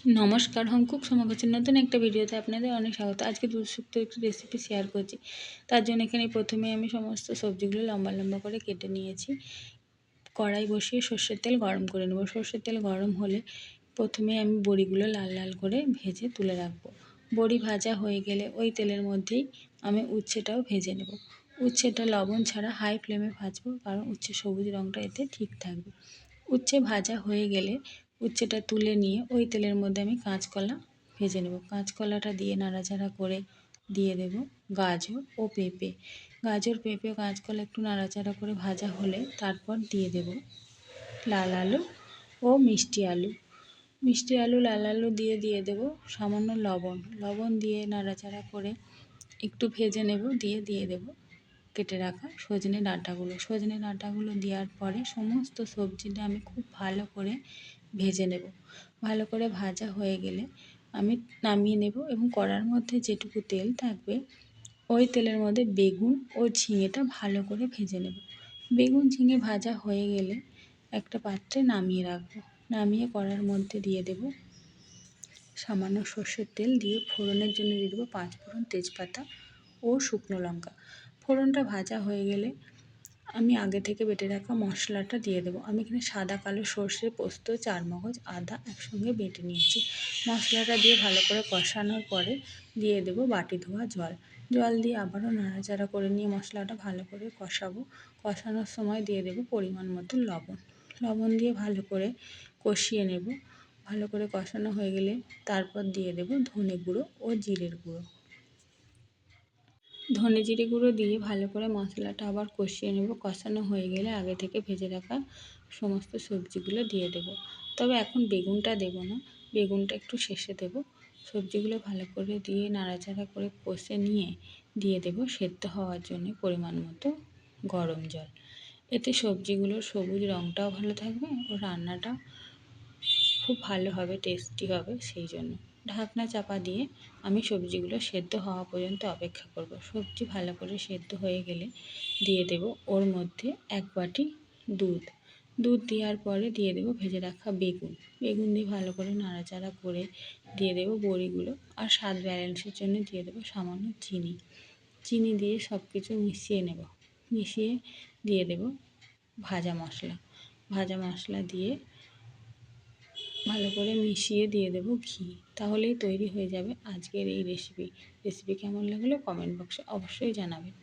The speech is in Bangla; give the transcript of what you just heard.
নমস্কার, হোম কুক সোমা কোচের নতুন একটা ভিডিওতে আপনাদের অনেক স্বাগত। আজকে দুধ শুক্তো একটি রেসিপি শেয়ার করছি। তার জন্য এখানে প্রথমে আমি সমস্ত সবজিগুলো লম্বা লম্বা করে কেটে নিয়েছি। কড়াই বসিয়ে সর্ষের তেল গরম করে নেব। সর্ষের তেল গরম হলে প্রথমে আমি বড়িগুলো লাল লাল করে ভেজে তুলে রাখবো। বড়ি ভাজা হয়ে গেলে ওই তেলের মধ্যেই আমি উচ্ছেটাও ভেজে নেব। উচ্ছেটা লবণ ছাড়া হাই ফ্লেমে ভাজবো, কারণ উচ্ছে সবুজ রঙটা এতে ঠিক থাকবে। উচ্ছে ভাজা হয়ে গেলে উচ্ছেটা তুলে নিয়ে ওই তেলের মধ্যে আমি কাঁচকলা ভেজে নেব। কাঁচকলাটা দিয়ে নাড়াচাড়া করে দিয়ে দেব গাজর ও পেঁপে। গাজর, পেঁপে, কাঁচকলা একটু নাড়াচাড়া করে ভাজা হলে তারপর দিয়ে দেব লাল আলু ও মিষ্টি আলু। মিষ্টি আলু, লাল আলু দিয়ে দেব সামান্য লবণ দিয়ে নাড়াচাড়া করে একটু ভেজে নেব। দিয়ে দেব কেটে রাখা সজনে ডাঁটাগুলো দেওয়ার পরে সমস্ত সবজিটা আমি খুব ভালো করে ভেজে নেব। ভালো করে ভাজা হয়ে গেলে আমি নামিয়ে নেব এবং কড়ার মধ্যে যেটুকু তেল থাকবে ওই তেলের মধ্যে বেগুন ও ঝিঙেটা ভালো করে ভেজে নেব। বেগুন ঝিঙে ভাজা হয়ে গেলে একটা পাত্রে নামিয়ে রাখবো। নামিয়ে কড়ার মধ্যে দিয়ে দেব সামান্য সর্ষের তেল, দিয়ে ফোড়নের জন্য দিয়ে দেবো 5 ফোড়ন, তেজপাতা ও শুকনো লঙ্কা। ফোড়নটা ভাজা হয়ে গেলে আমি আগে থেকে বেটে রাখা মশলাটা দিয়ে দেবো। আমি এখানে সাদা কালো সর্ষে, পোস্ত, চারমগজ, আদা একসঙ্গে বেটে নিয়েছি। মশলাটা দিয়ে ভালো করে কষানোর পরে দিয়ে দেবো বাটি ধোয়া জল দিয়ে আবারও নাড়াচাড়া করে নিয়ে মশলাটা ভালো করে কষাবো। কষানোর সময় দিয়ে দেবো পরিমাণ মতো লবণ দিয়ে ভালো করে কষিয়ে নেব। ভালো করে কষানো হয়ে গেলে তারপর দিয়ে দেব ধনে গুঁড়ো ও জিরের গুঁড়ো। ধনে জিরে গুঁড়ো দিয়ে ভালো করে মশলাটা আবার কষিয়ে নেব। কষানো হয়ে গেলে আগে থেকে ভেজে রাখা সমস্ত সবজিগুলো দিয়ে দেব। তবে এখন বেগুনটা দেব না, বেগুনটা একটু শেষে দেব। সবজিগুলো ভালো করে দিয়ে নাড়াচাড়া করে কষে নিয়ে দিয়ে দেব সেদ্ধ হওয়ার জন্য পরিমাণ মতো গরম জল। এতে সবজিগুলোর সবুজ রঙটাও ভালো থাকবে ও রান্নাটা খুব ভালো হবে, টেস্টি হবে। সেই জন্য ঢাকনা চাপা দিয়ে আমি সবজিগুলো সেদ্ধ হওয়া পর্যন্ত অপেক্ষা করব। সবজি ভালো করে সেদ্ধ হয়ে গেলে দিয়ে দেব ওর মধ্যে 1 বাটি দুধ দেওয়ার পরে দিয়ে দেব ভেজে রাখা বেগুন দিয়ে ভালো করে নাড়াচাড়া করে দিয়ে দেব বড়িগুলো। আর স্বাদ ব্যালেন্সের জন্য দিয়ে দেব সামান্য চিনি দিয়ে সব কিছু মিশিয়ে নেব। মিশিয়ে দিয়ে দেব ভাজা মশলা দিয়ে ভালো করে মিশিয়ে দিয়ে দেব ঘি। তাহলেই তৈরি হয়ে যাবে আজকের এই রেসিপি কেমন লাগলো কমেন্ট বক্সে অবশ্যই জানাবেন।